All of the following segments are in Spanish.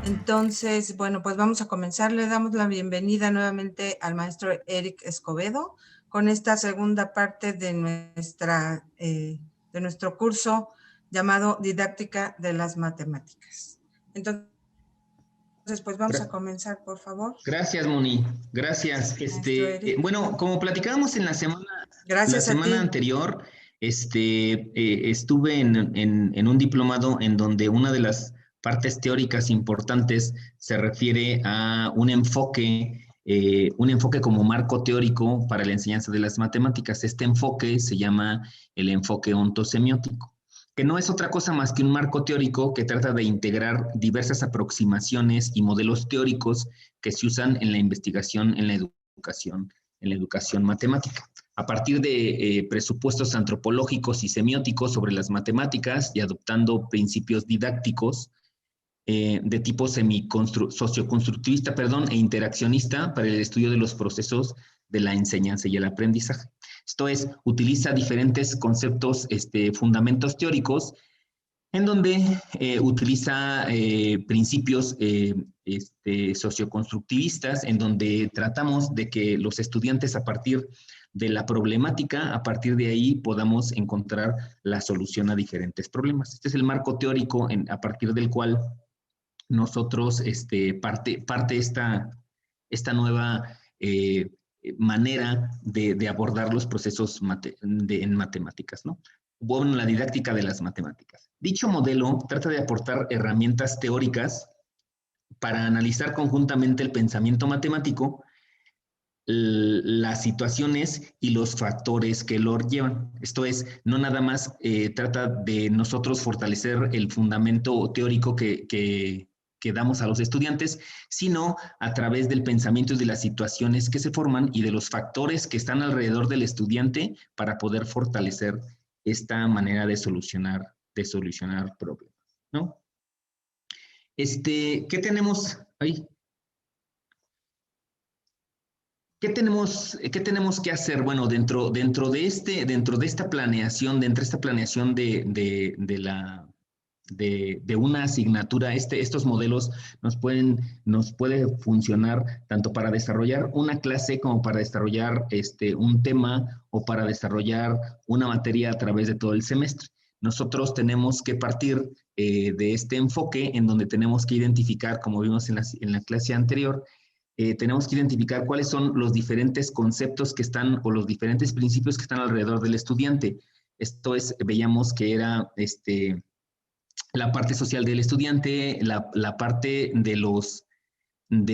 Entonces, bueno, pues vamos a comenzar. Le damos la bienvenida nuevamente al maestro Eric Escobedo con esta segunda parte de nuestro curso llamado Didáctica de las Matemáticas. Entonces, pues vamos a comenzar, por favor. Gracias, Moni. Gracias. Bueno, como platicábamos en la semana anterior, estuve en un diplomado en donde una de las partes teóricas importantes se refiere a un enfoque como marco teórico para la enseñanza de las matemáticas. Este enfoque se llama el enfoque ontosemiótico, que no es otra cosa más que un marco teórico que trata de integrar diversas aproximaciones y modelos teóricos que se usan en la investigación, en la educación matemática. A partir de presupuestos antropológicos y semióticos sobre las matemáticas y adoptando principios didácticos de tipo socioconstructivista, e interaccionista para el estudio de los procesos de la enseñanza y el aprendizaje. Esto es, utiliza diferentes conceptos, fundamentos teóricos, en donde utiliza principios socioconstructivistas, en donde tratamos de que los estudiantes, a partir de la problemática, a partir de ahí podamos encontrar la solución a diferentes problemas. Este es el marco teórico a partir del cual nosotros parte esta nueva manera de abordar los procesos en matemáticas, ¿no? Bueno, la didáctica de las matemáticas. Dicho modelo trata de aportar herramientas teóricas para analizar conjuntamente el pensamiento matemático, las situaciones y los factores que lo llevan. Esto es, no nada más trata de nosotros fortalecer el fundamento teórico que damos a los estudiantes, sino a través del pensamiento y de las situaciones que se forman y de los factores que están alrededor del estudiante para poder fortalecer esta manera de solucionar problemas, ¿no? ¿Qué tenemos ahí? ¿Qué tenemos que hacer? Bueno, dentro de esta planeación de una asignatura, estos modelos nos puede funcionar tanto para desarrollar una clase como para desarrollar un tema o para desarrollar una materia a través de todo el semestre. Nosotros tenemos que partir de este enfoque en donde tenemos que identificar, como vimos en la clase anterior, tenemos que identificar cuáles son los diferentes conceptos que están o los diferentes principios que están alrededor del estudiante. Esto es, veíamos que era la parte social del estudiante, la parte de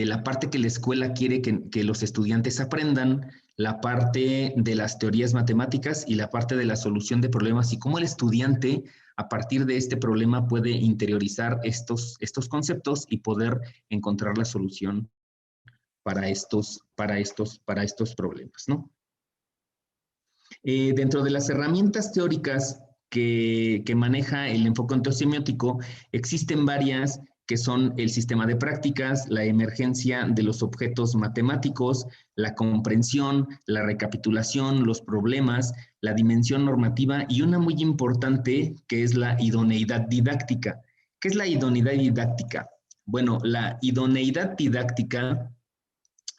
la parte que la escuela quiere que los estudiantes aprendan, la parte de las teorías matemáticas y la parte de la solución de problemas y cómo el estudiante a partir de este problema puede interiorizar estos conceptos y poder encontrar la solución para estos problemas, ¿no? Dentro de las herramientas teóricas que maneja el enfoque ontosemiótico, existen varias que son el sistema de prácticas, la emergencia de los objetos matemáticos, la comprensión, la recapitulación, los problemas, la dimensión normativa y una muy importante que es la idoneidad didáctica. ¿Qué es la idoneidad didáctica? Bueno, la idoneidad didáctica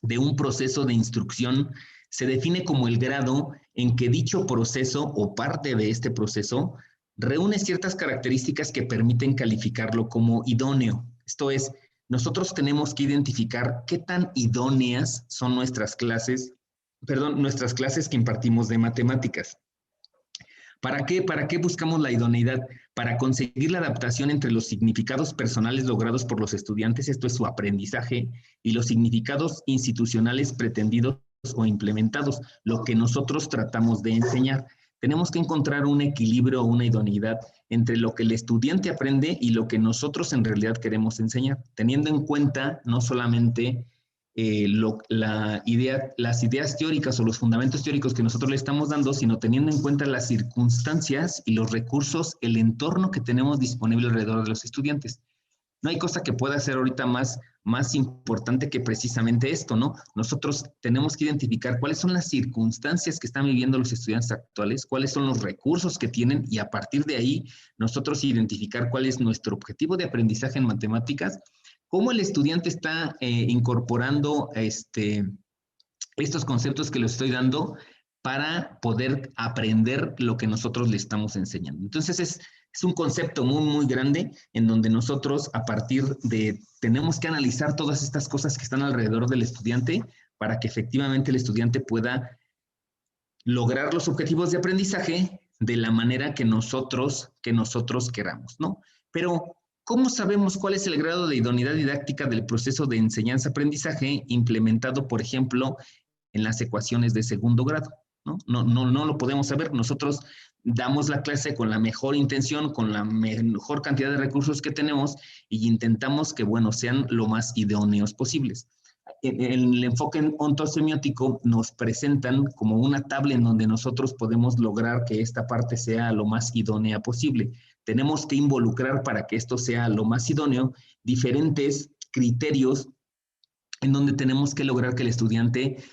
de un proceso de instrucción se define como el grado en que dicho proceso o parte de este proceso reúne ciertas características que permiten calificarlo como idóneo. Esto es, nosotros tenemos que identificar qué tan idóneas son nuestras clases que impartimos de matemáticas. ¿Para qué? ¿Para qué buscamos la idoneidad? Para conseguir la adaptación entre los significados personales logrados por los estudiantes, esto es su aprendizaje, y los significados institucionales pretendidos o implementados, lo que nosotros tratamos de enseñar. Tenemos que encontrar un equilibrio o una idoneidad entre lo que el estudiante aprende y lo que nosotros en realidad queremos enseñar, teniendo en cuenta no solamente las ideas teóricas o los fundamentos teóricos que nosotros le estamos dando, sino teniendo en cuenta las circunstancias y los recursos, el entorno que tenemos disponible alrededor de los estudiantes. No hay cosa que pueda ser ahorita más importante que precisamente esto, ¿no? Nosotros tenemos que identificar cuáles son las circunstancias que están viviendo los estudiantes actuales, cuáles son los recursos que tienen y a partir de ahí nosotros identificar cuál es nuestro objetivo de aprendizaje en matemáticas cómo el estudiante está incorporando estos conceptos que le estoy dando para poder aprender lo que nosotros le estamos enseñando. Entonces es un concepto muy, muy grande en donde nosotros tenemos que analizar todas estas cosas que están alrededor del estudiante para que efectivamente el estudiante pueda lograr los objetivos de aprendizaje de la manera que nosotros queramos, ¿no? Pero, ¿cómo sabemos cuál es el grado de idoneidad didáctica del proceso de enseñanza-aprendizaje implementado, por ejemplo, en las ecuaciones de segundo grado? No lo podemos saber. Nosotros damos la clase con la mejor intención, con la mejor cantidad de recursos que tenemos y intentamos que, bueno, sean lo más idóneos posibles. En el enfoque ontosemiótico nos presentan como una tabla en donde nosotros podemos lograr que esta parte sea lo más idónea posible. Tenemos que involucrar para que esto sea lo más idóneo diferentes criterios en donde tenemos que lograr que el estudiante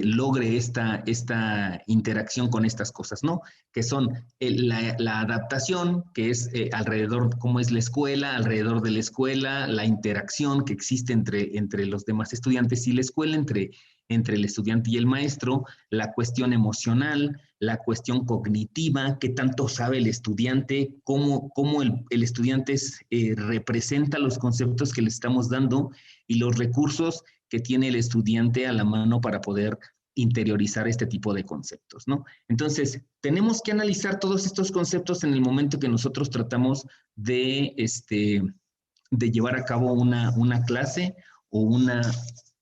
logre esta interacción con estas cosas, ¿no? Que son la adaptación, que es alrededor, cómo es la escuela, alrededor de la escuela, la interacción que existe entre los demás estudiantes y la escuela, entre el estudiante y el maestro, la cuestión emocional, la cuestión cognitiva, qué tanto sabe el estudiante, cómo el estudiante representa los conceptos que le estamos dando y los recursos que tiene el estudiante a la mano para poder interiorizar este tipo de conceptos, ¿no? Entonces, tenemos que analizar todos estos conceptos en el momento que nosotros tratamos de llevar a cabo una clase o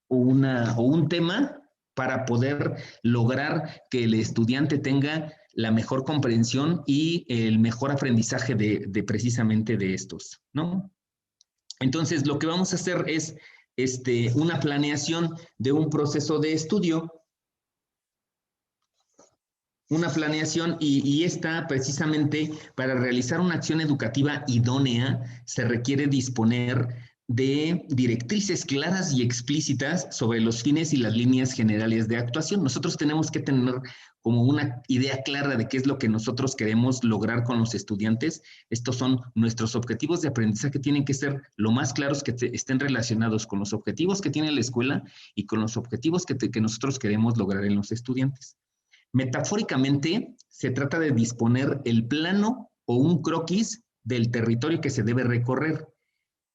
un tema para poder lograr que el estudiante tenga la mejor comprensión y el mejor aprendizaje de precisamente de estos, ¿no? Entonces, lo que vamos a hacer es una planeación de un proceso de estudio, una planeación y esta precisamente para realizar una acción educativa idónea se requiere disponer de directrices claras y explícitas sobre los fines y las líneas generales de actuación. Nosotros tenemos que tener como una idea clara de qué es lo que nosotros queremos lograr con los estudiantes. Estos son nuestros objetivos de aprendizaje que tienen que ser lo más claros, que estén relacionados con los objetivos que tiene la escuela y con los objetivos que nosotros queremos lograr en los estudiantes. Metafóricamente, se trata de disponer el plano o un croquis del territorio que se debe recorrer,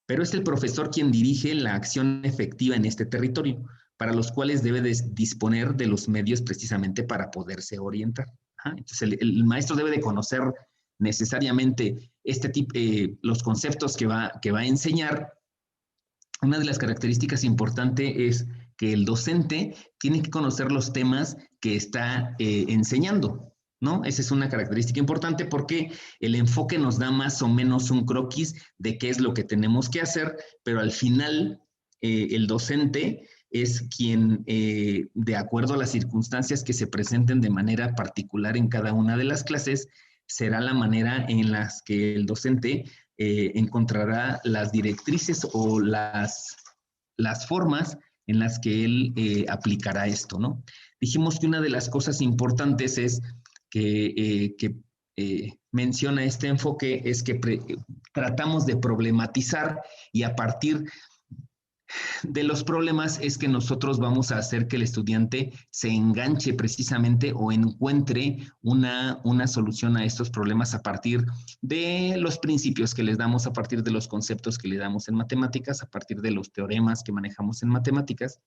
pero es el profesor quien dirige la acción efectiva en este territorio, para los cuales debe disponer de los medios precisamente para poderse orientar. Entonces, el maestro debe de conocer necesariamente los conceptos que va a enseñar. Una de las características importantes es que el docente tiene que conocer los temas que está enseñando, ¿no? Esa es una característica importante porque el enfoque nos da más o menos un croquis de qué es lo que tenemos que hacer, pero al final el docente es quien, de acuerdo a las circunstancias que se presenten de manera particular en cada una de las clases, será la manera en las que el docente encontrará las directrices o las formas en las que él aplicará esto, ¿no? Dijimos que una de las cosas importantes es que menciona este enfoque es que tratamos de problematizar y a partir de los problemas es que nosotros vamos a hacer que el estudiante se enganche precisamente o encuentre una solución a estos problemas a partir de los principios que les damos, a partir de los conceptos que le damos en matemáticas, a partir de los teoremas que manejamos en matemáticas.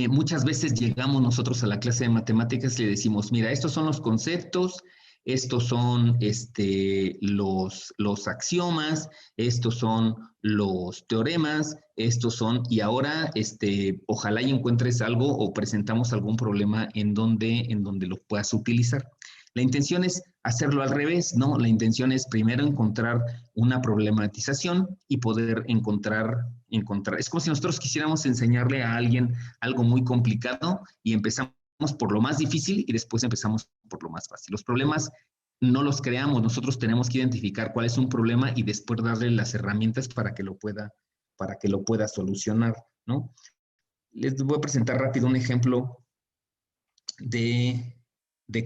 Muchas veces llegamos nosotros a la clase de matemáticas y le decimos, mira, estos son los conceptos, estos son los axiomas, estos son los teoremas, estos son, y ahora ojalá y encuentres algo o presentamos algún problema en donde lo puedas utilizar. La intención es hacerlo al revés, ¿no? La intención es primero encontrar una problematización y poder encontrar. Es como si nosotros quisiéramos enseñarle a alguien algo muy complicado y empezamos por lo más difícil y después empezamos por lo más fácil. Los problemas no los creamos, nosotros tenemos que identificar cuál es un problema y después darle las herramientas para que lo pueda solucionar, ¿no? Les voy a presentar rápido un ejemplo de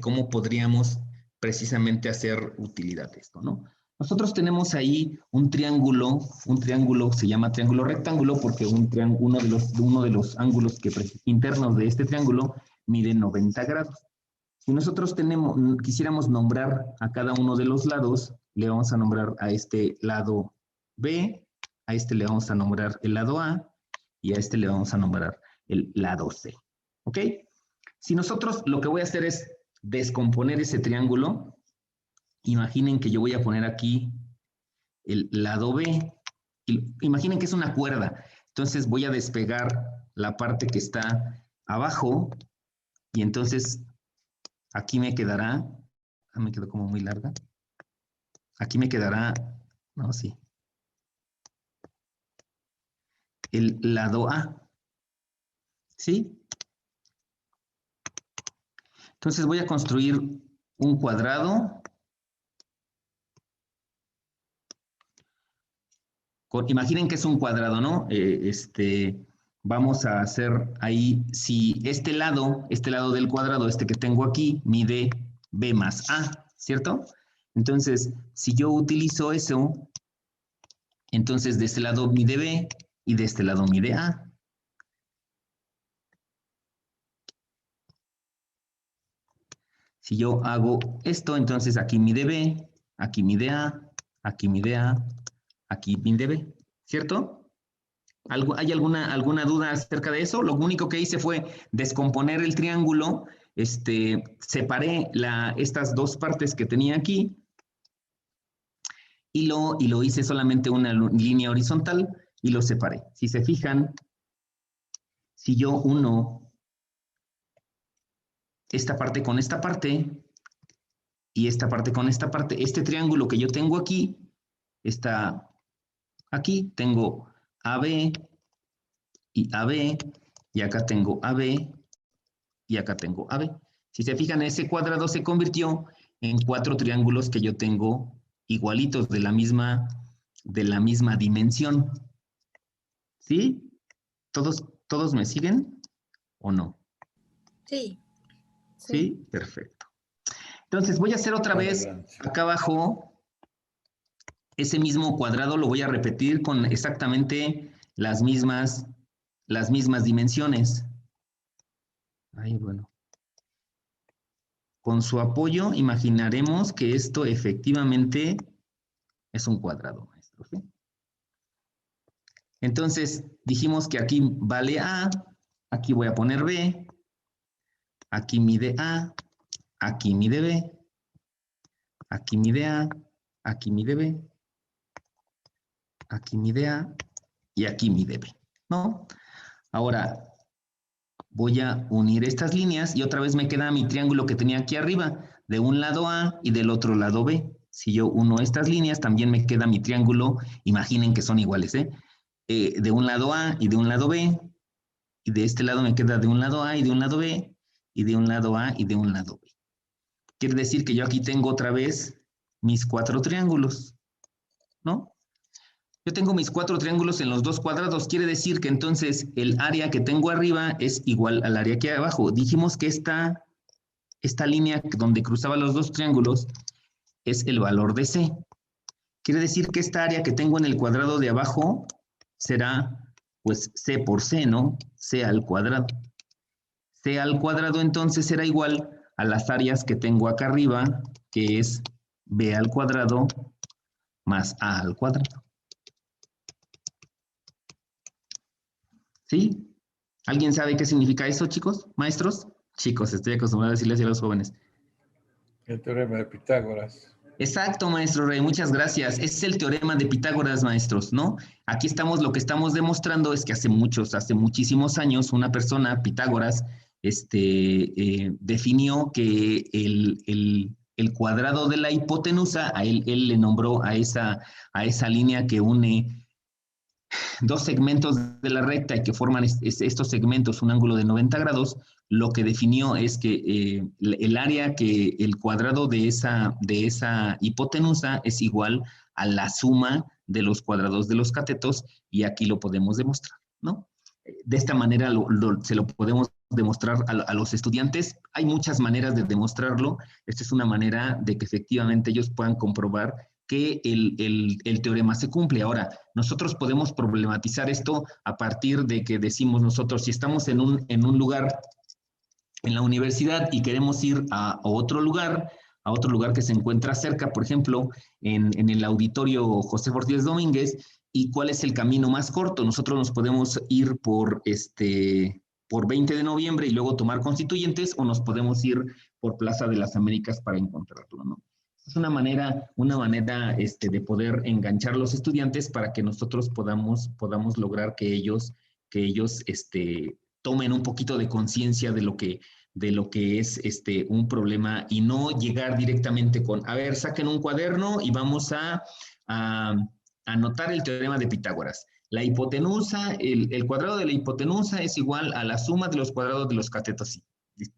cómo podríamos precisamente hacer utilidad de esto, ¿no? Nosotros tenemos ahí un triángulo se llama triángulo rectángulo porque uno de los ángulos internos de este triángulo mide 90 grados. Si nosotros quisiéramos nombrar a cada uno de los lados, le vamos a nombrar a este lado B, a este le vamos a nombrar el lado A y a este le vamos a nombrar el lado C. ¿Ok? Si nosotros lo que voy a hacer es descomponer ese triángulo, imaginen que yo voy a poner aquí el lado B. Imaginen que es una cuerda. Entonces voy a despegar la parte que está abajo y entonces aquí me quedará, me quedó como muy larga. Aquí me quedará, no, sí, el lado A. ¿Sí? Entonces voy a construir un cuadrado. Imaginen que es un cuadrado, ¿no? Vamos a hacer ahí, si este lado del cuadrado, este que tengo aquí, mide B más A, ¿cierto? Entonces, si yo utilizo eso, entonces de este lado mide B y de este lado mide A. Si yo hago esto, entonces aquí mide B, aquí mide A, aquí mide A, aquí mide B, ¿cierto? ¿Hay alguna duda acerca de eso? Lo único que hice fue descomponer el triángulo, separé estas dos partes que tenía aquí y lo hice solamente una línea horizontal y lo separé. Si se fijan, si yo uno esta parte con esta parte y esta parte con esta parte, este triángulo que yo tengo aquí, está aquí, tengo AB y AB, y acá tengo AB, y acá tengo AB. Si se fijan, ese cuadrado se convirtió en 4 triángulos que yo tengo igualitos de la misma dimensión. ¿Sí? ¿Todos me siguen o no? Sí. ¿Sí? Perfecto. Entonces voy a hacer otra vez acá abajo ese mismo cuadrado, lo voy a repetir con exactamente las mismas dimensiones. Ahí, bueno. Con su apoyo, imaginaremos que esto efectivamente es un cuadrado, maestro. ¿Sí? Entonces, dijimos que aquí vale A, aquí voy a poner B, aquí mide A, aquí mide B, aquí mide A, aquí mide B, aquí mide A y aquí mide B, ¿no? Ahora, voy a unir estas líneas y otra vez me queda mi triángulo que tenía aquí arriba, de un lado A y del otro lado B. Si yo uno estas líneas, también me queda mi triángulo, imaginen que son iguales, de un lado A y de un lado B, y de este lado me queda de un lado A y de un lado B, y de un lado A y de un lado B. Quiere decir que yo aquí tengo otra vez mis 4 triángulos, ¿no? Yo tengo mis 4 triángulos en los 2 cuadrados, quiere decir que entonces el área que tengo arriba es igual al área que hay abajo. Dijimos que esta línea donde cruzaba los 2 triángulos es el valor de C. Quiere decir que esta área que tengo en el cuadrado de abajo será, pues, C por C, ¿no? C al cuadrado. C al cuadrado entonces será igual a las áreas que tengo acá arriba, que es B al cuadrado más A al cuadrado. ¿Sí? ¿Alguien sabe qué significa eso, chicos? ¿Maestros? Chicos, estoy acostumbrado a decirles a los jóvenes. El teorema de Pitágoras. Exacto, maestro Rey, muchas gracias. Es el teorema de Pitágoras, maestros, ¿no? Aquí estamos, lo que estamos demostrando es que hace muchísimos años, una persona, Pitágoras, definió que el cuadrado de la hipotenusa, él le nombró a esa línea que une 2 segmentos de la recta y que forman estos segmentos un ángulo de 90 grados, lo que definió es que el área que el cuadrado de esa hipotenusa es igual a la suma de los cuadrados de los catetos y aquí lo podemos demostrar, ¿no? De esta manera se lo podemos demostrar a los estudiantes. Hay muchas maneras de demostrarlo. Esta es una manera de que efectivamente ellos puedan comprobar que el teorema se cumple. Ahora, nosotros podemos problematizar esto a partir de que decimos nosotros, si estamos en un lugar, en la universidad, y queremos ir a otro lugar que se encuentra cerca, por ejemplo, en el auditorio José Ortiz Domínguez, y cuál es el camino más corto. Nosotros nos podemos ir por 20 de noviembre y luego tomar Constituyentes, o nos podemos ir por Plaza de las Américas para encontrarlo, ¿no? Es una manera de poder enganchar a los estudiantes para que nosotros podamos lograr que ellos tomen un poquito de conciencia de lo que es un problema, y no llegar directamente con, a ver, saquen un cuaderno y vamos a anotar el teorema de Pitágoras. La hipotenusa, el cuadrado de la hipotenusa es igual a la suma de los cuadrados de los catetos.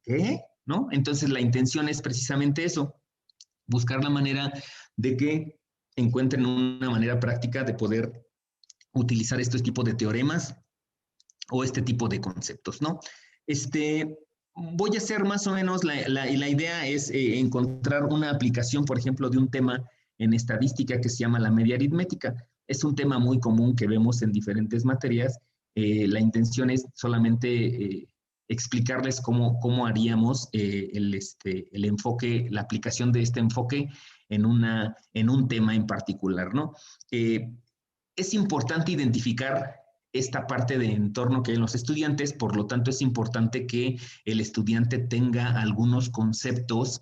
¿Qué? ¿No? Entonces la intención es precisamente eso, buscar la manera de que encuentren una manera práctica de poder utilizar este tipo de teoremas o este tipo de conceptos, ¿no? Voy a hacer más o menos, la idea es encontrar una aplicación, por ejemplo, de un tema en estadística que se llama la media aritmética. Es un tema muy común que vemos en diferentes materias. La intención es solamente explicarles cómo haríamos el enfoque, la aplicación de este enfoque en un tema en particular, ¿no? Es importante identificar esta parte de entorno que hay en los estudiantes, por lo tanto es importante que el estudiante tenga algunos conceptos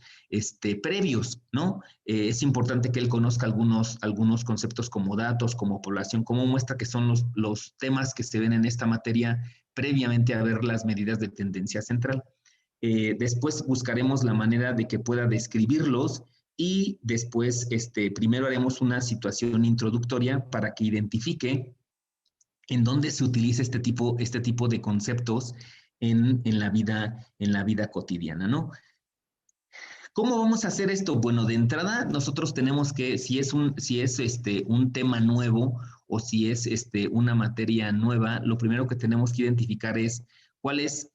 previos, ¿no? Es importante que él conozca algunos conceptos como datos, como población, como muestra, que son los temas que se ven en esta materia previamente a ver las medidas de tendencia central. Después buscaremos la manera de que pueda describirlos, y después primero haremos una situación introductoria para que identifique en dónde se utiliza este tipo de conceptos en la vida cotidiana, ¿no? ¿Cómo vamos a hacer esto? Bueno, de entrada, nosotros tenemos que, si es un tema nuevo, o si es una materia nueva, lo primero que tenemos que identificar es cuáles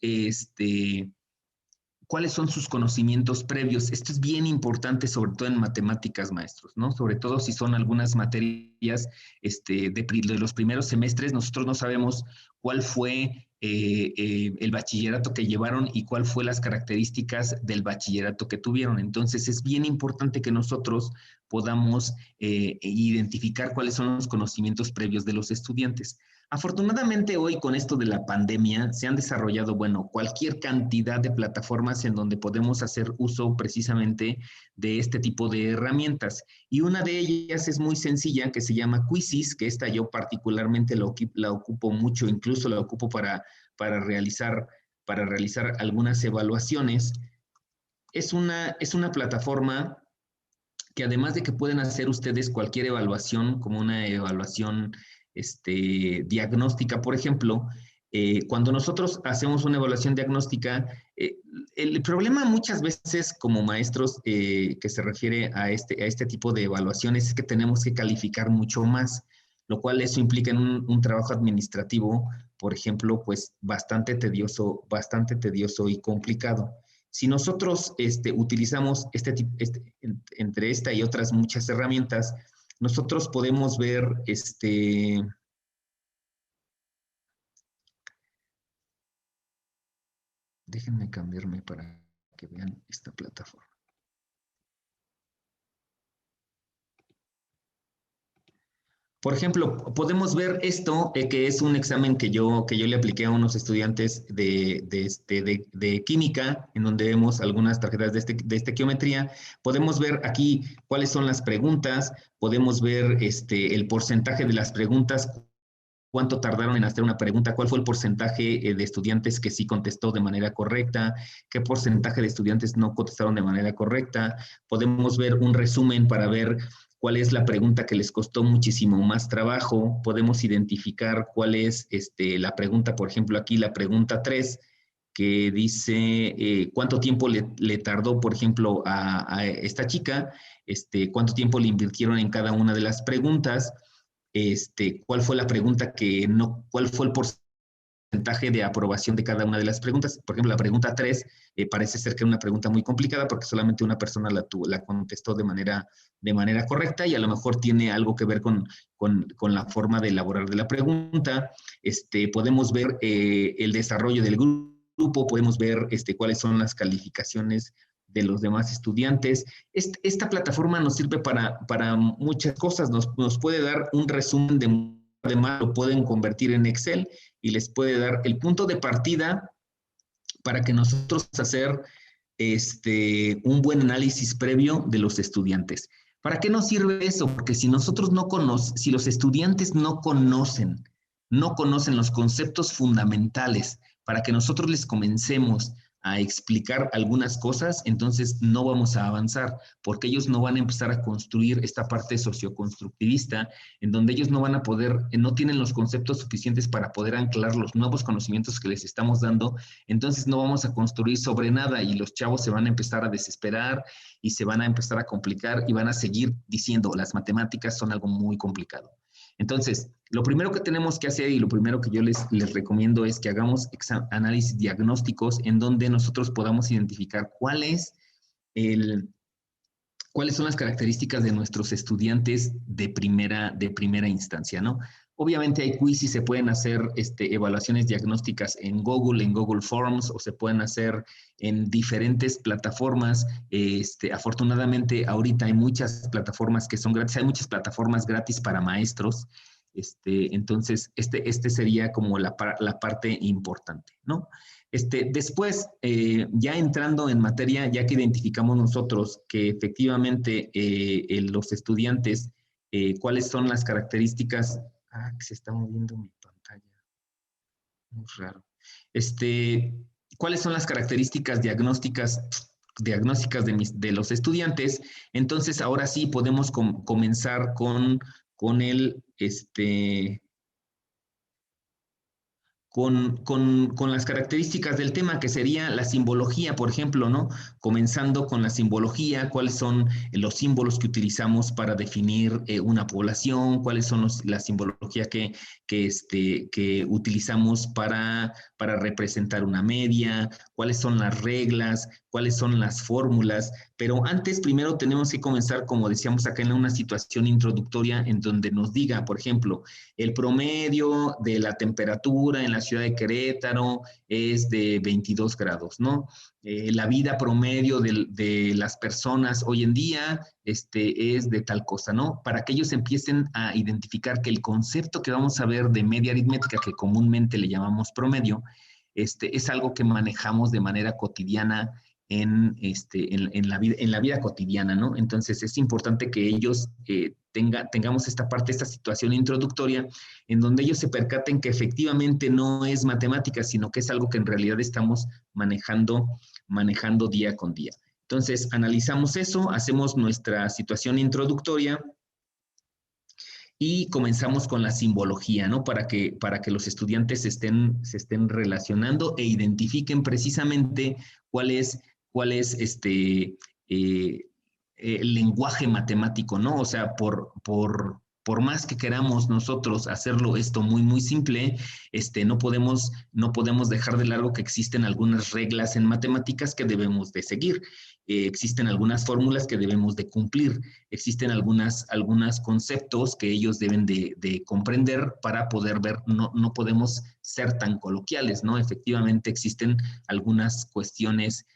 son sus conocimientos previos. Esto es bien importante, sobre todo en matemáticas, maestros, ¿no? Sobre todo si son algunas materias de los primeros semestres, nosotros no sabemos cuál fue el bachillerato que llevaron y cuál fue las características del bachillerato que tuvieron. Entonces, es bien importante que nosotros podamos identificar cuáles son los conocimientos previos de los estudiantes. Afortunadamente hoy, con esto de la pandemia, se han desarrollado, bueno, cualquier cantidad de plataformas en donde podemos hacer uso precisamente de este tipo de herramientas. Y una de ellas es muy sencilla, que se llama Quizzes, que esta yo particularmente la ocupo mucho, incluso la ocupo para realizar algunas evaluaciones. Es una plataforma que, además de que pueden hacer ustedes cualquier evaluación, como una evaluación diagnóstica, por ejemplo, cuando nosotros hacemos una evaluación diagnóstica, el problema muchas veces como maestros que se refiere a este tipo de evaluaciones es que tenemos que calificar mucho más, lo cual eso implica en un trabajo administrativo, por ejemplo, pues bastante tedioso y complicado. Si nosotros utilizamos entre esta y otras muchas herramientas, nosotros podemos ver déjenme cambiarme para que vean esta plataforma. Por ejemplo, podemos ver esto, que es un examen que yo le apliqué a unos estudiantes de química, en donde vemos algunas tarjetas de estequiometría. Podemos ver aquí cuáles son las preguntas, podemos ver el porcentaje de las preguntas, cuánto tardaron en hacer una pregunta, cuál fue el porcentaje de estudiantes que sí contestó de manera correcta, qué porcentaje de estudiantes no contestaron de manera correcta. Podemos ver un resumen para ver cuál es la pregunta que les costó muchísimo más trabajo. Podemos identificar cuál es la pregunta, por ejemplo, aquí la pregunta 3, que dice cuánto tiempo le tardó, por ejemplo, a esta chica, cuánto tiempo le invirtieron en cada una de las preguntas, cuál fue la pregunta cuál fue el porcentaje porcentaje de aprobación de cada una de las preguntas. Por ejemplo, la pregunta 3 parece ser que era una pregunta muy complicada porque solamente una persona la contestó de manera correcta y a lo mejor tiene algo que ver con la forma de elaborar de la pregunta. Podemos ver el desarrollo del grupo, podemos ver cuáles son las calificaciones de los demás estudiantes. Esta plataforma nos sirve para muchas cosas, nos puede dar un resumen de, además lo pueden convertir en Excel y les puede dar el punto de partida para que nosotros hacer un buen análisis previo de los estudiantes. ¿Para qué nos sirve eso? Porque si nosotros si los estudiantes no conocen los conceptos fundamentales para que nosotros les comencemos a explicar algunas cosas, entonces no vamos a avanzar, porque ellos no van a empezar a construir esta parte socioconstructivista, en donde ellos no van a poder, no tienen los conceptos suficientes para poder anclar los nuevos conocimientos que les estamos dando, entonces no vamos a construir sobre nada y los chavos se van a empezar a desesperar y se van a empezar a complicar y van a seguir diciendo, las matemáticas son algo muy complicado. Entonces, lo primero que tenemos que hacer y lo primero que yo les recomiendo es que hagamos análisis diagnósticos en donde nosotros podamos identificar cuáles son las características de nuestros estudiantes de primera instancia, ¿no? Obviamente hay quiz y se pueden hacer evaluaciones diagnósticas en Google Forms, o se pueden hacer en diferentes plataformas. Afortunadamente, ahorita hay muchas plataformas que son gratis, hay muchas plataformas gratis para maestros. Entonces, sería como la parte importante, ¿no? Después, ya entrando en materia, ya que identificamos nosotros que efectivamente los estudiantes, cuáles son las características. Que se está moviendo mi pantalla. Muy raro. ¿Cuáles son las características diagnósticas de los estudiantes? Entonces, ahora sí podemos comenzar con las características del tema, que sería la simbología, por ejemplo, ¿no? Comenzando con la simbología, cuáles son los símbolos que utilizamos para definir una población, cuáles son la simbología que utilizamos para representar una media, cuáles son las reglas, cuáles son las fórmulas. Pero antes, primero tenemos que comenzar, como decíamos acá, en una situación introductoria en donde nos diga, por ejemplo, el promedio de la temperatura en la ciudad de Querétaro es de 22 grados, ¿no? La vida promedio de las personas hoy en día es de tal cosa, ¿no? Para que ellos empiecen a identificar que el concepto que vamos a ver de media aritmética, que comúnmente le llamamos promedio, es algo que manejamos de manera cotidiana en la vida cotidiana, ¿no? Entonces es importante que ellos tengamos esta situación introductoria en donde ellos se percaten que efectivamente no es matemática, sino que es algo que en realidad estamos manejando día con día. Entonces analizamos eso, hacemos nuestra situación introductoria y comenzamos con la simbología, ¿no? Para que los estudiantes se estén relacionando e identifiquen precisamente cuál es el lenguaje matemático, ¿no? O sea, por más que queramos nosotros hacerlo esto muy, muy simple, no podemos dejar de lado que existen algunas reglas en matemáticas que debemos de seguir. Existen algunas fórmulas que debemos de cumplir. Existen algunos conceptos que ellos deben de comprender para poder ver. No podemos ser tan coloquiales, ¿no? Efectivamente existen algunas cuestiones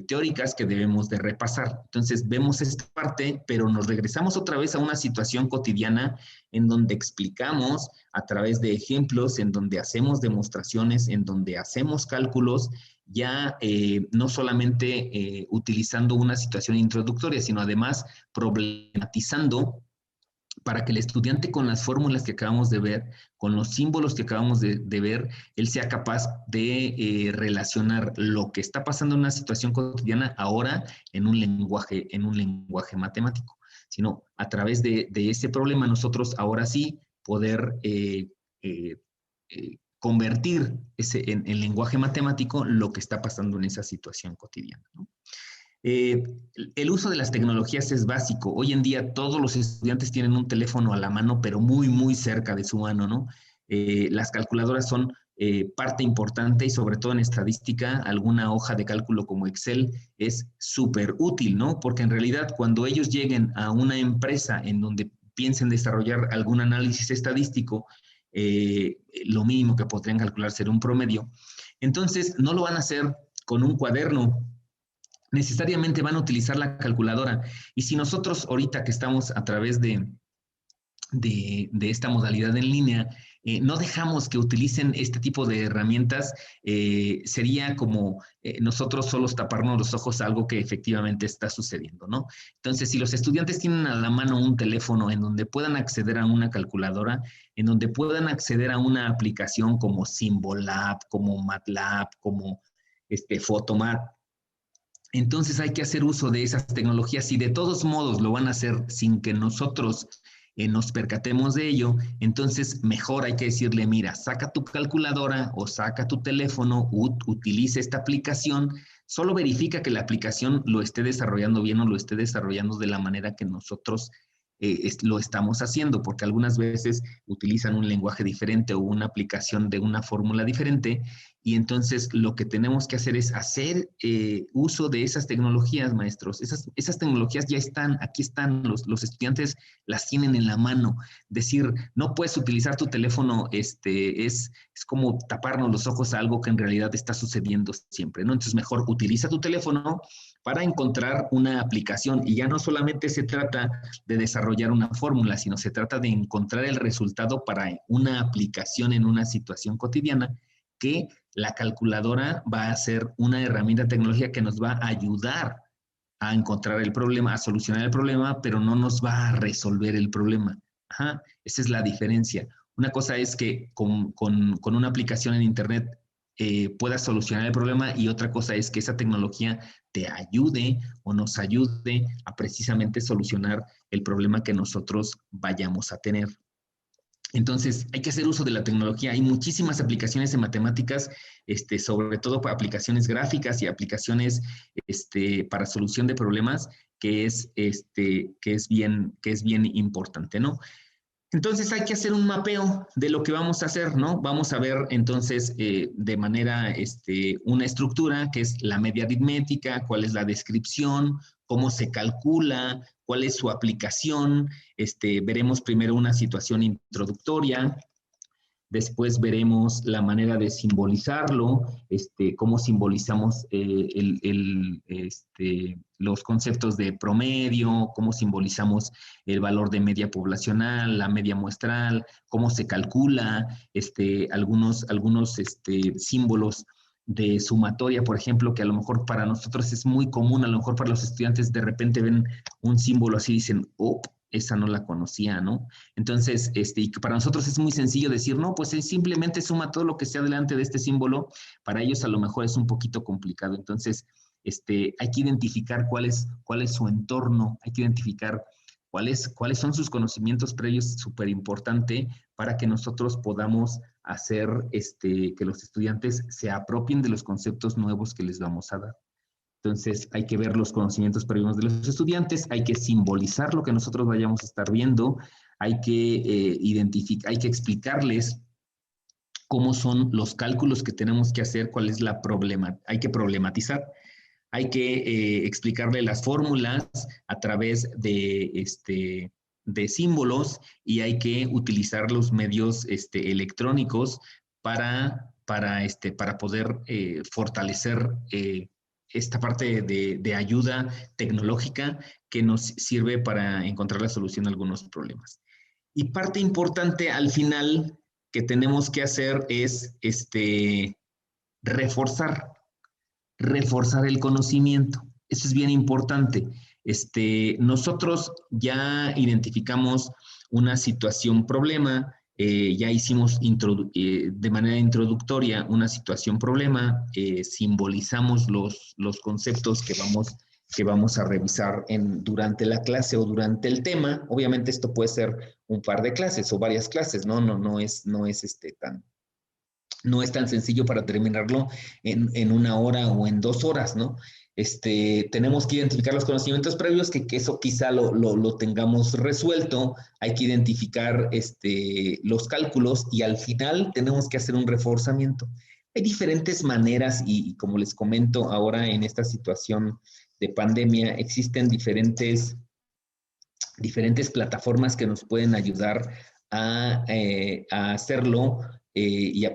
teóricas que debemos de repasar. Entonces vemos esta parte, pero nos regresamos otra vez a una situación cotidiana en donde explicamos a través de ejemplos, en donde hacemos demostraciones, en donde hacemos cálculos, ya no solamente utilizando una situación introductoria, sino además problematizando para que el estudiante, con las fórmulas que acabamos de ver, con los símbolos que acabamos de ver, él sea capaz de relacionar lo que está pasando en una situación cotidiana ahora en un lenguaje matemático. Sino a través de ese problema nosotros ahora sí poder convertir en lenguaje matemático lo que está pasando en esa situación cotidiana, ¿no? El uso de las tecnologías es básico. Hoy en día todos los estudiantes tienen un teléfono a la mano, pero muy, muy cerca de su mano, ¿no? Las calculadoras son parte importante, y sobre todo en estadística, alguna hoja de cálculo como Excel es súper útil, ¿no? Porque en realidad cuando ellos lleguen a una empresa en donde piensen desarrollar algún análisis estadístico, lo mínimo que podrían calcular será un promedio. Entonces, no lo van a hacer con un cuaderno, necesariamente van a utilizar la calculadora. Y si nosotros ahorita que estamos a través de esta modalidad en línea, no dejamos que utilicen este tipo de herramientas, sería como nosotros solos taparnos los ojos a algo que efectivamente está sucediendo, ¿no? Entonces, si los estudiantes tienen a la mano un teléfono en donde puedan acceder a una calculadora, en donde puedan acceder a una aplicación como Symbolab, como MATLAB, como Photomat, entonces hay que hacer uso de esas tecnologías, y de todos modos lo van a hacer sin que nosotros nos percatemos de ello. Entonces mejor hay que decirle, mira, saca tu calculadora o saca tu teléfono, utiliza esta aplicación, solo verifica que la aplicación lo esté desarrollando bien o lo esté desarrollando de la manera que nosotros lo estamos haciendo, porque algunas veces utilizan un lenguaje diferente o una aplicación de una fórmula diferente, y entonces lo que tenemos que hacer es hacer uso de esas tecnologías, maestros. Esas tecnologías ya están, aquí están, los estudiantes las tienen en la mano. Decir, no puedes utilizar tu teléfono, es como taparnos los ojos a algo que en realidad está sucediendo siempre, ¿no? Entonces mejor utiliza tu teléfono para encontrar una aplicación, y ya no solamente se trata de desarrollar una fórmula, sino se trata de encontrar el resultado para una aplicación en una situación cotidiana, que la calculadora va a ser una herramienta tecnológica que nos va a ayudar a encontrar el problema, a solucionar el problema, pero no nos va a resolver el problema. Ajá, esa es la diferencia. Una cosa es que con una aplicación en Internet puedas solucionar el problema, y otra cosa es que esa tecnología te ayude o nos ayude a precisamente solucionar el problema que nosotros vayamos a tener. Entonces, hay que hacer uso de la tecnología. Hay muchísimas aplicaciones en matemáticas, sobre todo para aplicaciones gráficas y aplicaciones para solución de problemas, que es bien importante, ¿no? Entonces hay que hacer un mapeo de lo que vamos a hacer, ¿no? Vamos a ver entonces de manera, una estructura que es la media aritmética, cuál es la descripción, cómo se calcula, cuál es su aplicación. Veremos primero una situación introductoria, después veremos la manera de simbolizarlo, cómo simbolizamos los conceptos de promedio, cómo simbolizamos el valor de media poblacional, la media muestral, cómo se calcula, algunos símbolos de sumatoria, por ejemplo, que a lo mejor para nosotros es muy común, a lo mejor para los estudiantes de repente ven un símbolo así y dicen, oh, esa no la conocía, ¿no? Entonces, y que para nosotros es muy sencillo decir, no, pues simplemente suma todo lo que sea delante de este símbolo. Para ellos a lo mejor es un poquito complicado. Entonces, hay que identificar cuál es su entorno, hay que identificar cuáles son sus conocimientos previos, súper importante, para que nosotros podamos hacer que los estudiantes se apropien de los conceptos nuevos que les vamos a dar. Entonces, hay que ver los conocimientos previos de los estudiantes, hay que simbolizar lo que nosotros vayamos a estar viendo, hay que identificar, hay que explicarles cómo son los cálculos que tenemos que hacer, cuál es la problema, hay que problematizar, hay que explicarle las fórmulas a través de símbolos, y hay que utilizar los medios electrónicos para poder fortalecer esta parte de ayuda tecnológica que nos sirve para encontrar la solución a algunos problemas. Y parte importante al final que tenemos que hacer es reforzar el conocimiento. Eso es bien importante. Nosotros ya identificamos una situación problema, ya hicimos de manera introductoria una situación problema, simbolizamos los conceptos que vamos a revisar durante la clase o durante el tema. Obviamente esto puede ser un par de clases o varias clases, no es tan sencillo para terminarlo en 1 hora o en 2 horas, ¿no? tenemos que identificar los conocimientos previos, que eso quizá lo tengamos resuelto. Hay que identificar los cálculos y al final tenemos que hacer un reforzamiento. Hay diferentes maneras y como les comento ahora en esta situación de pandemia, existen diferentes plataformas que nos pueden ayudar a hacerlo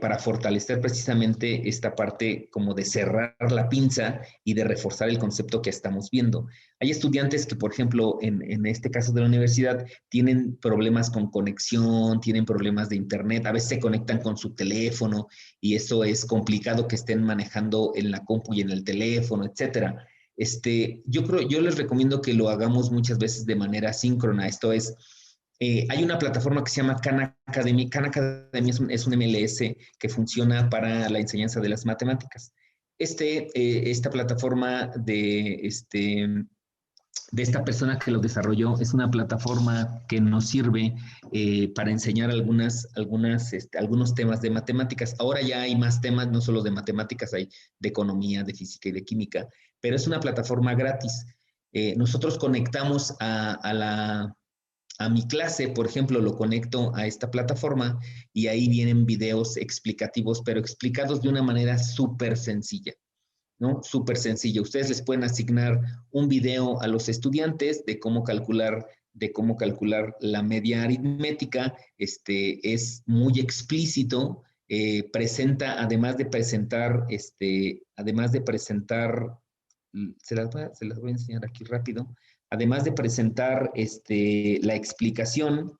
para fortalecer precisamente esta parte como de cerrar la pinza y de reforzar el concepto que estamos viendo. Hay estudiantes que, por ejemplo, en este caso de la universidad, tienen problemas con conexión, tienen problemas de internet, a veces se conectan con su teléfono y eso es complicado que estén manejando en la compu y en el teléfono, etcétera. Yo les recomiendo que lo hagamos muchas veces de manera síncrona. Esto es, hay una plataforma que se llama Khan Academy. Khan Academy es un MLS que funciona para la enseñanza de las matemáticas. Esta plataforma de esta persona que lo desarrolló es una plataforma que nos sirve para enseñar algunos temas de matemáticas. Ahora ya hay más temas, no solo de matemáticas, hay de economía, de física y de química, pero es una plataforma gratis. Nosotros conectamos a mi clase, por ejemplo, lo conecto a esta plataforma y ahí vienen videos explicativos, pero explicados de una manera súper sencilla, ¿no? Súper sencilla. Ustedes les pueden asignar un video a los estudiantes de cómo calcular la media aritmética. Es muy explícito, presenta, además de presentar, se las voy a enseñar aquí rápido. Además de presentar la explicación,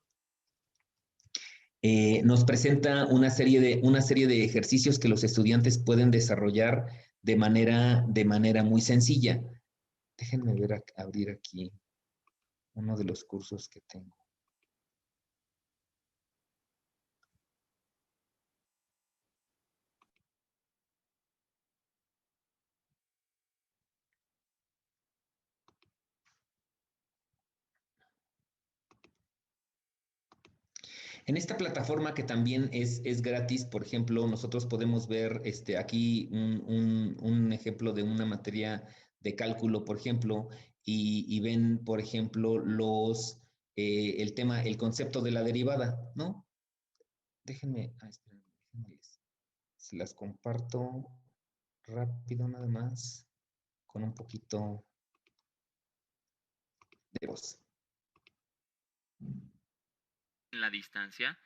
nos presenta una serie de ejercicios que los estudiantes pueden desarrollar de manera muy sencilla. Déjenme abrir aquí uno de los cursos que tengo. En esta plataforma que también es gratis, por ejemplo, nosotros podemos ver aquí un ejemplo de una materia de cálculo, por ejemplo, y ven, por ejemplo, el concepto de la derivada, ¿no? Déjenme, se las comparto rápido nada más, con un poquito de voz. La distancia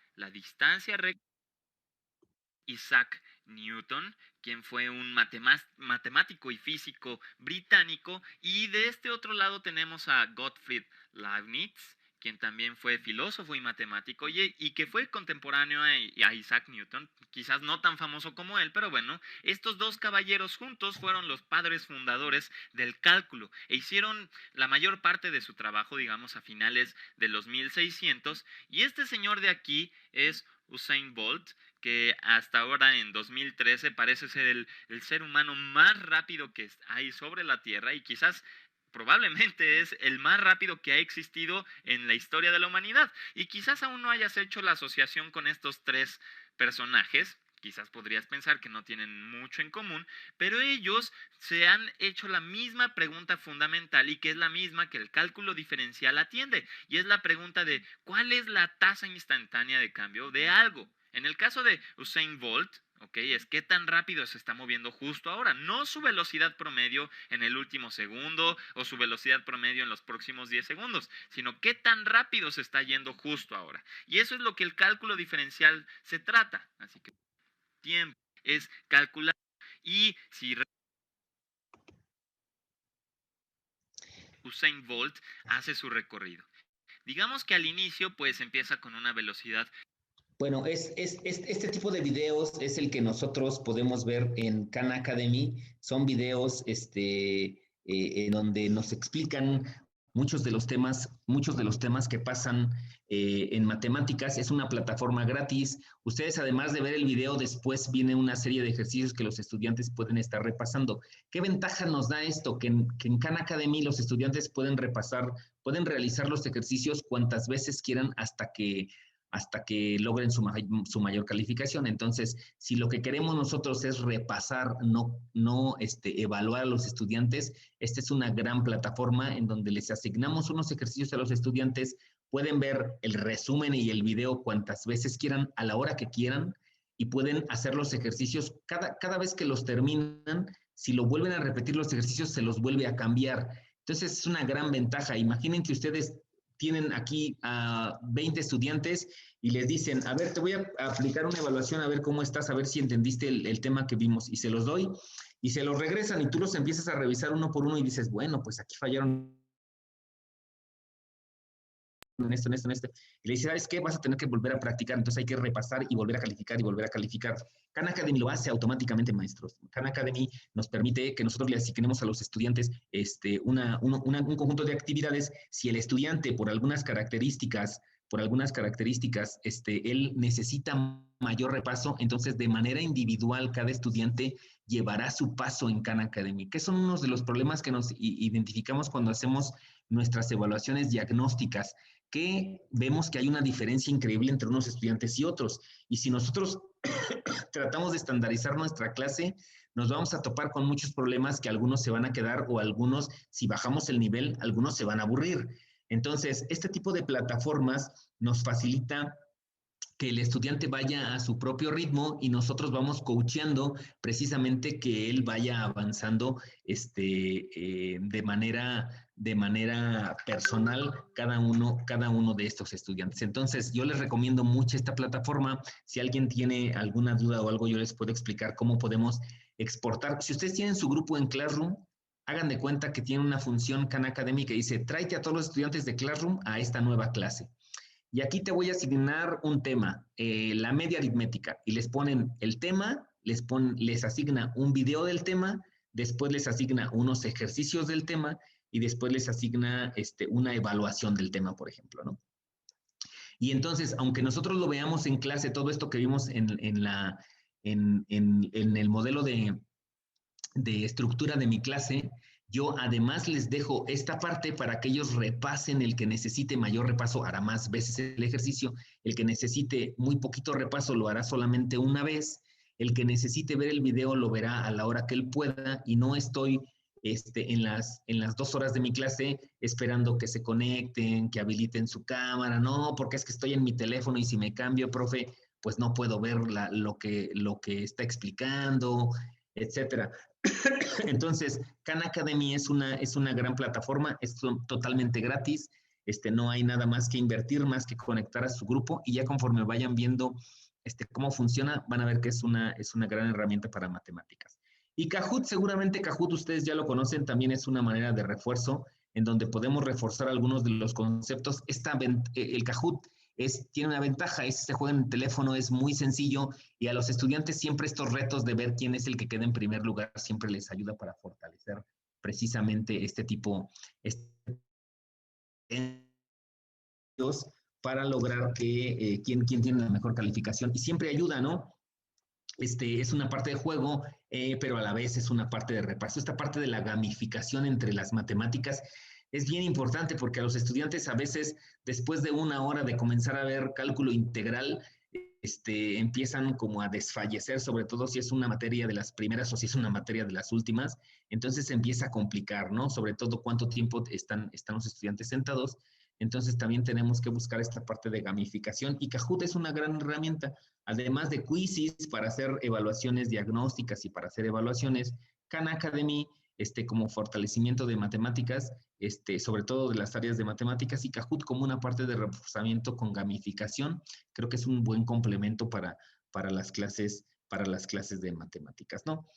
Isaac Newton, quien fue un matemático y físico británico, y de este otro lado tenemos a Gottfried Leibniz, quien también fue filósofo y matemático y que fue contemporáneo a Isaac Newton, quizás no tan famoso como él, pero bueno, estos dos caballeros juntos fueron los padres fundadores del cálculo e hicieron la mayor parte de su trabajo, digamos, a finales de los 1600, y este señor de aquí es Usain Bolt, que hasta ahora en 2013 parece ser el ser humano más rápido que hay sobre la Tierra y quizás probablemente es el más rápido que ha existido en la historia de la humanidad. Y quizás aún no hayas hecho la asociación con estos tres personajes. Quizás podrías pensar que no tienen mucho en común, pero ellos se han hecho la misma pregunta fundamental y que es la misma que el cálculo diferencial atiende. Y es la pregunta de ¿cuál es la tasa instantánea de cambio de algo? En el caso de Usain Bolt, es qué tan rápido se está moviendo justo ahora, no su velocidad promedio en el último segundo o su velocidad promedio en los próximos 10 segundos, sino qué tan rápido se está yendo justo ahora. Y eso es lo que el cálculo diferencial se trata. Así que tiempo es calcular y si Usain Bolt hace su recorrido. Digamos que al inicio pues empieza con una velocidad. Bueno, este tipo de videos es el que nosotros podemos ver en Khan Academy. Son videos en donde nos explican muchos de los temas que pasan en matemáticas. Es una plataforma gratis. Ustedes, además de ver el video, después viene una serie de ejercicios que los estudiantes pueden estar repasando. ¿Qué ventaja nos da esto? Que en Khan Academy los estudiantes pueden realizar los ejercicios cuantas veces quieran hasta que hasta que logren su mayor calificación. Entonces, si lo que queremos nosotros es repasar, no evaluar a los estudiantes, esta es una gran plataforma en donde les asignamos unos ejercicios a los estudiantes, pueden ver el resumen y el video cuantas veces quieran, a la hora que quieran, y pueden hacer los ejercicios cada vez que los terminan. Si lo vuelven a repetir los ejercicios, se los vuelve a cambiar. Entonces, es una gran ventaja. Imaginen que ustedes tienen aquí a 20 estudiantes y les dicen, a ver, te voy a aplicar una evaluación, a ver cómo estás, a ver si entendiste el tema que vimos, y se los doy, y se los regresan, y tú los empiezas a revisar uno por uno y dices, bueno, pues aquí fallaron en esto. Y le dice, ¿sabes qué? Vas a tener que volver a practicar, entonces hay que repasar y volver a calificar y volver a calificar. Khan Academy lo hace automáticamente, maestros. Khan Academy nos permite que nosotros le asignemos a los estudiantes un conjunto de actividades. Si el estudiante, por algunas características, él necesita mayor repaso, entonces de manera individual cada estudiante llevará su paso en Khan Academy, que son unos de los problemas que nos identificamos cuando hacemos nuestras evaluaciones diagnósticas, que vemos que hay una diferencia increíble entre unos estudiantes y otros. Y si nosotros tratamos de estandarizar nuestra clase, nos vamos a topar con muchos problemas que algunos se van a quedar, o algunos, si bajamos el nivel, algunos se van a aburrir. Entonces, este tipo de plataformas nos facilita que el estudiante vaya a su propio ritmo, y nosotros vamos coacheando precisamente que él vaya avanzando de manera personal cada uno de estos estudiantes. Entonces, yo les recomiendo mucho esta plataforma. Si alguien tiene alguna duda o algo, yo les puedo explicar cómo podemos exportar. Si ustedes tienen su grupo en Classroom, hagan de cuenta que tiene una función Khan Academy que dice, tráete a todos los estudiantes de Classroom a esta nueva clase. Y aquí te voy a asignar un tema, la media aritmética, y les ponen el tema, les asigna un video del tema, después les asigna unos ejercicios del tema, y después les asigna una evaluación del tema, por ejemplo, ¿no? Y entonces, aunque nosotros lo veamos en clase, todo esto que vimos en el modelo de estructura de mi clase, yo además les dejo esta parte para que ellos repasen. El que necesite mayor repaso hará más veces el ejercicio, el que necesite muy poquito repaso lo hará solamente una vez, el que necesite ver el video lo verá a la hora que él pueda, y no estoy en las 2 horas de mi clase esperando que se conecten, que habiliten su cámara, no, porque es que estoy en mi teléfono y si me cambio, profe, pues no puedo ver lo que está explicando, etcétera. Entonces, Khan Academy es una gran plataforma, es totalmente gratis, no hay nada más que invertir, más que conectar a su grupo, y ya conforme vayan viendo cómo funciona, van a ver que es una gran herramienta para matemáticas. Y Kahoot, seguramente Kahoot ustedes ya lo conocen, también es una manera de refuerzo en donde podemos reforzar algunos de los conceptos. El Kahoot tiene una ventaja, se juega en el teléfono, es muy sencillo, y a los estudiantes siempre estos retos de ver quién es el que queda en primer lugar siempre les ayuda para fortalecer precisamente este tipo para lograr que quién tiene la mejor calificación, y siempre ayuda, ¿no? Es una parte de juego, pero a la vez es una parte de repaso. Esta parte de la gamificación entre las matemáticas es bien importante, porque a los estudiantes a veces, después de 1 hora de comenzar a ver cálculo integral, empiezan como a desfallecer, sobre todo si es una materia de las primeras o si es una materia de las últimas. Entonces se empieza a complicar, ¿no? Sobre todo cuánto tiempo están los estudiantes sentados. Entonces también tenemos que buscar esta parte de gamificación, y Kahoot es una gran herramienta. Además de quizzes para hacer evaluaciones diagnósticas y para hacer evaluaciones, Khan Academy como fortalecimiento de matemáticas, sobre todo de las áreas de matemáticas, y Kahoot como una parte de reforzamiento con gamificación, creo que es un buen complemento para las clases de matemáticas, ¿no?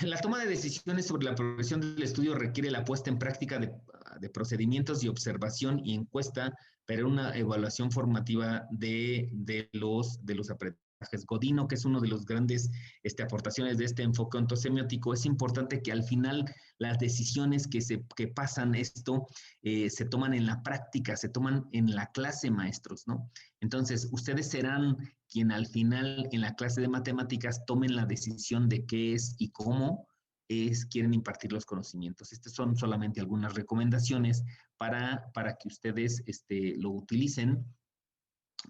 La toma de decisiones sobre la progresión del estudio requiere la puesta en práctica de procedimientos y observación y encuesta, pero una evaluación formativa de los aprendizajes. Godino, que es uno de los grandes aportaciones de este enfoque ontosemiótico, es importante que al final las decisiones que pasan esto se toman en la práctica, se toman en la clase, maestros, ¿no? Entonces, ustedes serán quien al final en la clase de matemáticas tomen la decisión de qué es y cómo quieren impartir los conocimientos. Estas son solamente algunas recomendaciones para que ustedes lo utilicen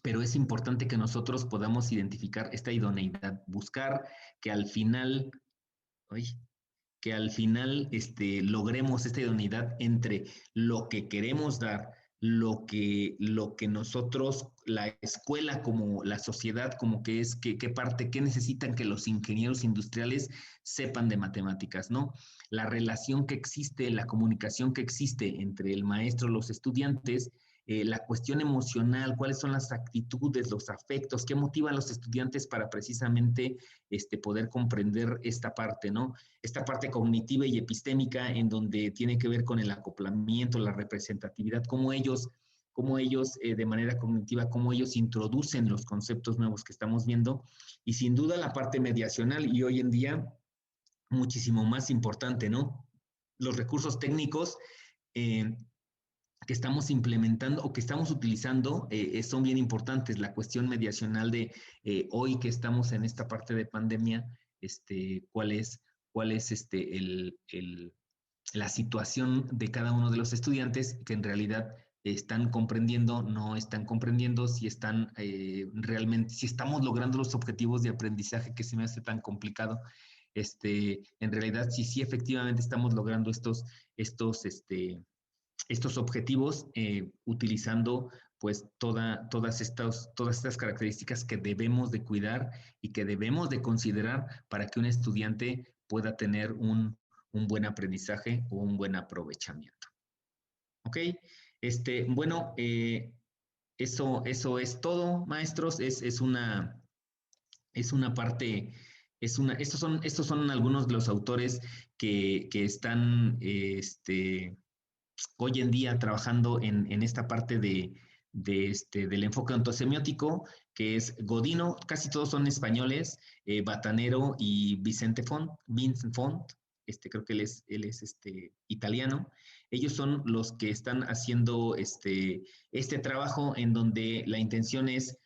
pero es importante que nosotros podamos identificar esta idoneidad, buscar que al final, ay, logremos esta idoneidad entre lo que queremos dar, lo que nosotros, la escuela como la sociedad, como que es, qué parte, qué necesitan que los ingenieros industriales sepan de matemáticas, ¿no? La relación que existe, la comunicación que existe entre el maestro y los estudiantes, la cuestión emocional, cuáles son las actitudes, los afectos, qué motiva a los estudiantes para precisamente poder comprender esta parte, ¿no? Esta parte cognitiva y epistémica en donde tiene que ver con el acoplamiento, la representatividad, cómo ellos de manera cognitiva, cómo ellos introducen los conceptos nuevos que estamos viendo, y sin duda la parte mediacional, y hoy en día muchísimo más importante, ¿no? Los recursos técnicos que estamos implementando o que estamos utilizando son bien importantes. La cuestión mediacional de hoy que estamos en esta parte de pandemia, cuál es la situación de cada uno de los estudiantes que en realidad están comprendiendo, no están comprendiendo, si están realmente, si estamos logrando los objetivos de aprendizaje que se me hace tan complicado. En realidad, sí, efectivamente estamos logrando estos objetivos utilizando pues todas estas características que debemos de cuidar y que debemos de considerar para que un estudiante pueda tener un buen aprendizaje o un buen aprovechamiento. ¿Ok? Bueno, eso es todo, maestros. Es una parte, estos son algunos de los autores que están, hoy en día trabajando en esta parte del enfoque ontosemiótico, que es Godino, casi todos son españoles, Batanero y Vincent Font, creo que él es italiano. Ellos son los que están haciendo este trabajo en donde la intención es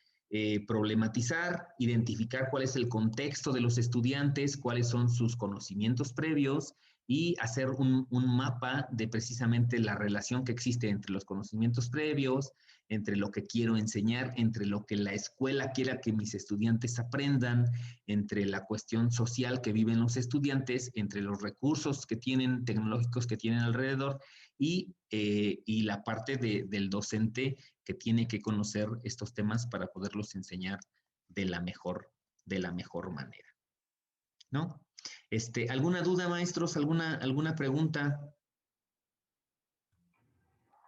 problematizar, identificar cuál es el contexto de los estudiantes, cuáles son sus conocimientos previos, y hacer un mapa de precisamente la relación que existe entre los conocimientos previos, entre lo que quiero enseñar, entre lo que la escuela quiera que mis estudiantes aprendan, entre la cuestión social que viven los estudiantes, entre los recursos que tienen, tecnológicos que tienen alrededor, y la parte del docente que tiene que conocer estos temas para poderlos enseñar de la mejor manera, ¿no? ¿Alguna duda, maestros? ¿Alguna pregunta?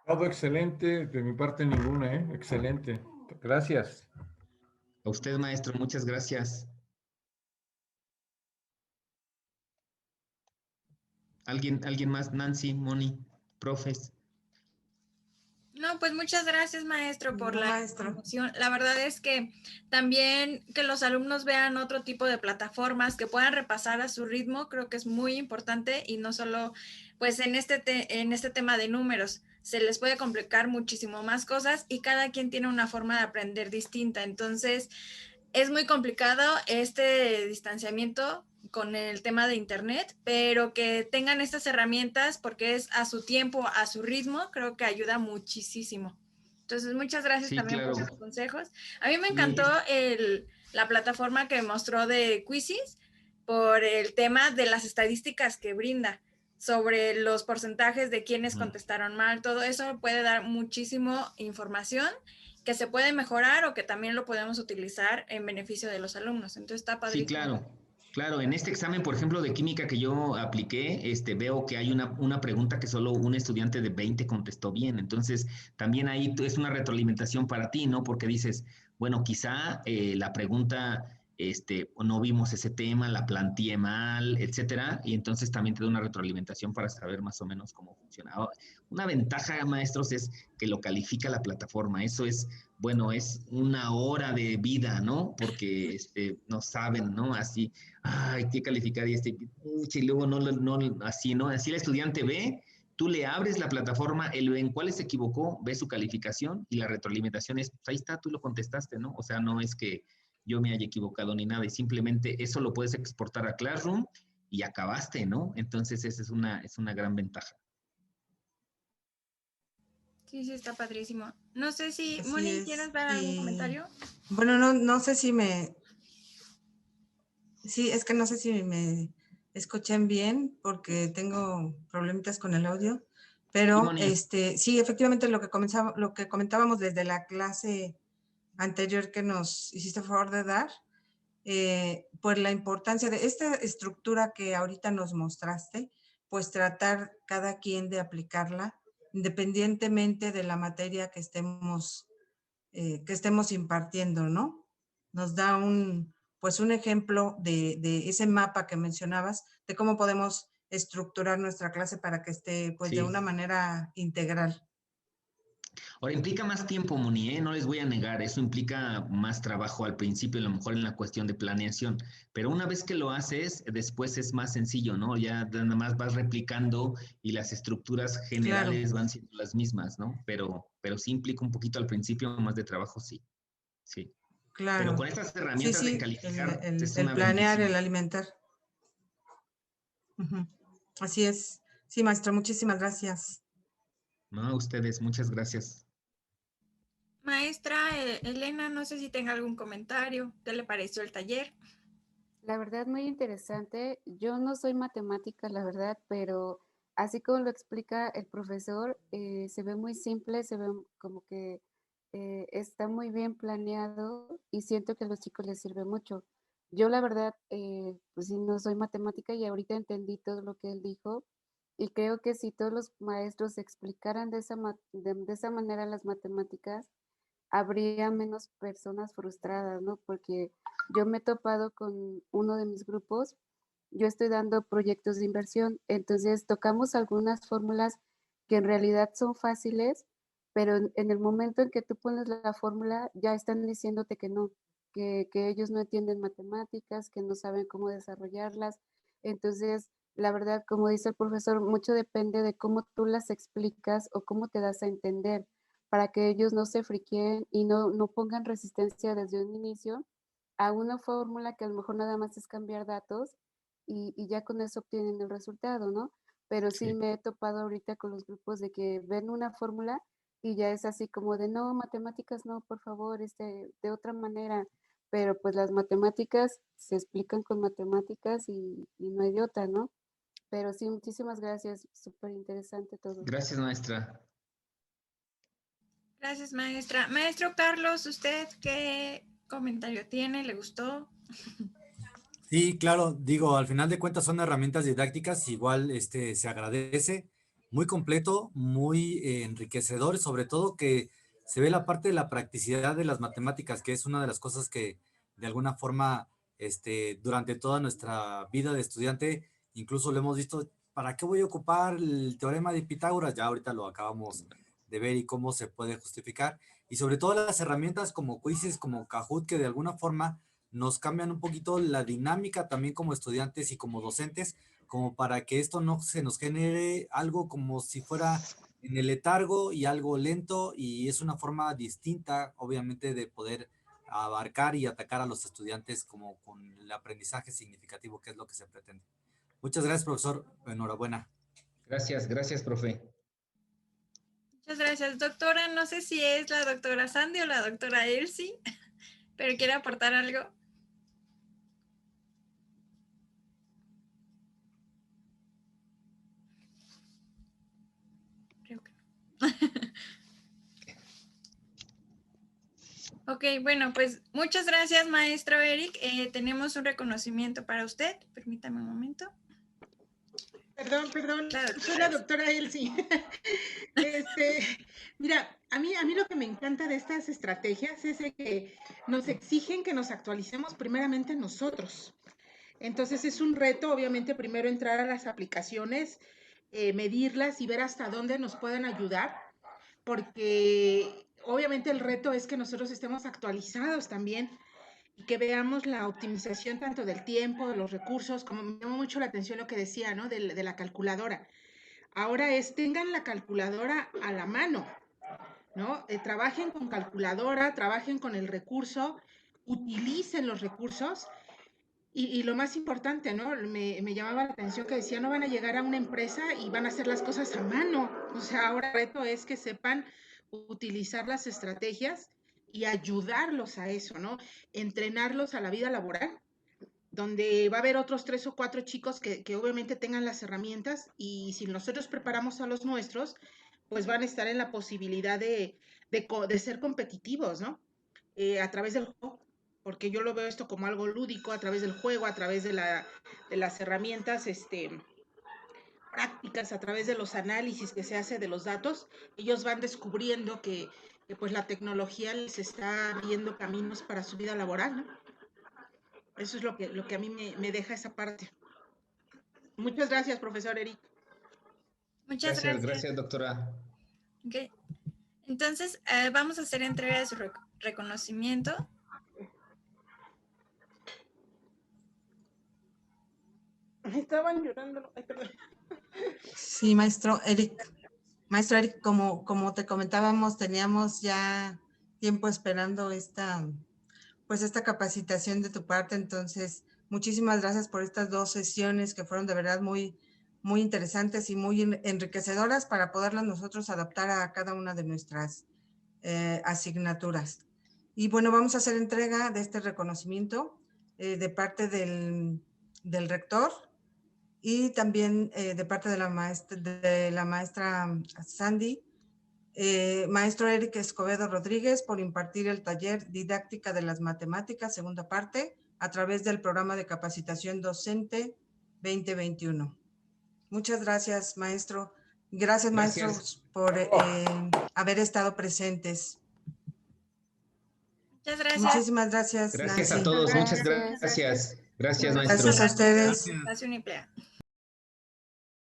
Todo excelente, de mi parte ninguna, ¿eh? Excelente. Gracias. A usted, maestro, muchas gracias. ¿Alguien más? Nancy, Moni, profes. No, pues muchas gracias, maestro, por la información. La verdad es que también que los alumnos vean otro tipo de plataformas que puedan repasar a su ritmo, creo que es muy importante, y no solo pues en este tema de números. Se les puede complicar muchísimo más cosas y cada quien tiene una forma de aprender distinta. Entonces, es muy complicado este distanciamiento con el tema de internet, pero que tengan estas herramientas porque es a su tiempo, a su ritmo, creo que ayuda muchísimo. Entonces, muchas gracias también por sus consejos. A mí me encantó la plataforma que mostró de Quizzes por el tema de las estadísticas que brinda sobre los porcentajes de quienes contestaron mal. Todo eso puede dar muchísima información que se puede mejorar o que también lo podemos utilizar en beneficio de los alumnos. Entonces está padrísimo. Sí, claro. En este examen, por ejemplo, de química que yo apliqué, veo que hay una pregunta que solo un estudiante de 20 contestó bien. Entonces, también ahí es una retroalimentación para ti, ¿no? Porque dices, bueno, quizá la pregunta, no vimos ese tema, la planteé mal, etcétera, y entonces también te da una retroalimentación para saber más o menos cómo funciona. Una ventaja, maestros, es que lo califica la plataforma. Eso es, bueno, es una hora de vida, ¿no? Porque no saben, ¿no? Así, hay que calificar y y luego así, ¿no? Así el estudiante ve, tú le abres la plataforma, él ve en cuáles se equivocó, ve su calificación y la retroalimentación es, pues ahí está, tú lo contestaste, ¿no? O sea, no es que yo me haya equivocado ni nada, y simplemente eso lo puedes exportar a Classroom y acabaste, ¿no? Entonces esa es una gran ventaja. Sí, sí, está padrísimo. No sé si, Moni, ¿quieres dar algún comentario? Bueno, no sé si sí, es que no sé si me escuchen bien porque tengo problemitas con el audio, pero sí, efectivamente lo que comentábamos desde la clase anterior que nos hiciste favor de dar, pues la importancia de esta estructura que ahorita nos mostraste, pues tratar cada quien de aplicarla independientemente de la materia que estemos impartiendo, ¿no? Nos da pues un ejemplo de ese mapa que mencionabas, de cómo podemos estructurar nuestra clase para que esté pues de una manera integral. Ahora, implica más tiempo, Moni, no les voy a negar, eso implica más trabajo al principio, a lo mejor en la cuestión de planeación, pero una vez que lo haces, después es más sencillo, ¿no? Ya nada más vas replicando y las estructuras generales van siendo las mismas, ¿no? Pero sí implica un poquito al principio más de trabajo, sí. Sí. Claro. Pero con estas herramientas de calificar, es una planear, bendición. el alimentar. Así es. Sí, maestra, muchísimas gracias. No, ustedes, muchas gracias. Maestra Elena, no sé si tenga algún comentario. ¿Qué le pareció el taller? La verdad, muy interesante. Yo no soy matemática, la verdad, pero así como lo explica el profesor, se ve muy simple, se ve como que está muy bien planeado y siento que a los chicos les sirve mucho. Yo la verdad, pues sí, no soy matemática y ahorita entendí todo lo que él dijo y creo que si todos los maestros explicaran de esa manera las matemáticas, habría menos personas frustradas, ¿no? Porque yo me he topado con uno de mis grupos, yo estoy dando proyectos de inversión, entonces tocamos algunas fórmulas que en realidad son fáciles, pero en el momento en que tú pones la fórmula ya están diciéndote que no, que ellos no entienden matemáticas, que no saben cómo desarrollarlas. Entonces, la verdad, como dice el profesor, mucho depende de cómo tú las explicas o cómo te das a entender para que ellos no se friqueen y no pongan resistencia desde un inicio a una fórmula que a lo mejor nada más es cambiar datos y ya con eso obtienen el resultado, ¿no? Pero sí me he topado ahorita con los grupos de que ven una fórmula y ya es así como de, no, matemáticas no, por favor, de otra manera. Pero pues las matemáticas se explican con matemáticas y no hay de otra, ¿no? Pero sí, muchísimas gracias, súper interesante todo. Gracias, maestra. Gracias, maestra. Maestro Carlos, ¿usted qué comentario tiene? ¿Le gustó? Sí, claro, digo, al final de cuentas son herramientas didácticas, igual se agradece, muy completo, muy enriquecedor, sobre todo que se ve la parte de la practicidad de las matemáticas, que es una de las cosas que de alguna forma durante toda nuestra vida de estudiante, incluso lo hemos visto, ¿para qué voy a ocupar el teorema de Pitágoras? Ya ahorita lo acabamos de ver y cómo se puede justificar, y sobre todo las herramientas como quizzes, como Kahoot, que de alguna forma nos cambian un poquito la dinámica también como estudiantes y como docentes, como para que esto no se nos genere algo como si fuera en el letargo y algo lento, y es una forma distinta, obviamente, de poder abarcar y atacar a los estudiantes como con el aprendizaje significativo, que es lo que se pretende. Muchas gracias, profesor. Enhorabuena. Gracias, profe. Muchas gracias, doctora. No sé si es la doctora Sandy o la doctora Elsie, pero ¿quiere aportar algo? Creo que no. Ok, bueno, pues muchas gracias, maestro Eric. Tenemos un reconocimiento para usted. Permítame un momento. Perdón, soy la doctora Elsie. Mira, a mí lo que me encanta de estas estrategias es que nos exigen que nos actualicemos primeramente nosotros. Entonces es un reto, obviamente, primero entrar a las aplicaciones, medirlas y ver hasta dónde nos pueden ayudar, porque obviamente el reto es que nosotros estemos actualizados también y que veamos la optimización tanto del tiempo, de los recursos, como me llamó mucho la atención lo que decía, ¿no? De la calculadora. Ahora tengan la calculadora a la mano, ¿no? Trabajen con calculadora, trabajen con el recurso, utilicen los recursos Y lo más importante, ¿no? Me llamaba la atención que decía, no van a llegar a una empresa y van a hacer las cosas a mano. O sea, ahora el reto es que sepan utilizar las estrategias y ayudarlos a eso, ¿no? Entrenarlos a la vida laboral, donde va a haber otros 3 o 4 chicos que obviamente tengan las herramientas, y si nosotros preparamos a los nuestros, pues van a estar en la posibilidad de ser competitivos, ¿no? A través del juego, porque yo lo veo esto como algo lúdico, a través del juego, a través de las herramientas prácticas, a través de los análisis que se hace de los datos. Ellos van descubriendo que pues la tecnología les está abriendo caminos para su vida laboral, ¿no? Eso es lo que a mí me deja esa parte. Muchas gracias, profesor Eric. Muchas gracias. Gracias, doctora. Okay. Entonces, vamos a hacer entrega de su reconocimiento. Estaban llorando. Ay, perdón. Sí, maestro Eric. Maestro Eric, como te comentábamos, teníamos ya tiempo esperando esta capacitación de tu parte. Entonces, muchísimas gracias por estas 2 sesiones que fueron de verdad muy, muy interesantes y muy enriquecedoras para poderlas nosotros adaptar a cada una de nuestras asignaturas. Y bueno, vamos a hacer entrega de este reconocimiento de parte del rector y también de parte de la maestra Sandy, maestro Eric Escobedo Rodríguez, por impartir el taller Didáctica de las Matemáticas, segunda parte, a través del programa de capacitación docente 2021. Muchas gracias, maestro. Gracias, maestros, por haber estado presentes. Muchas gracias. Muchísimas gracias. Gracias Nancy. a todos, muchas gracias. Gracias, maestro. Gracias a ustedes. Gracias, Uniprea.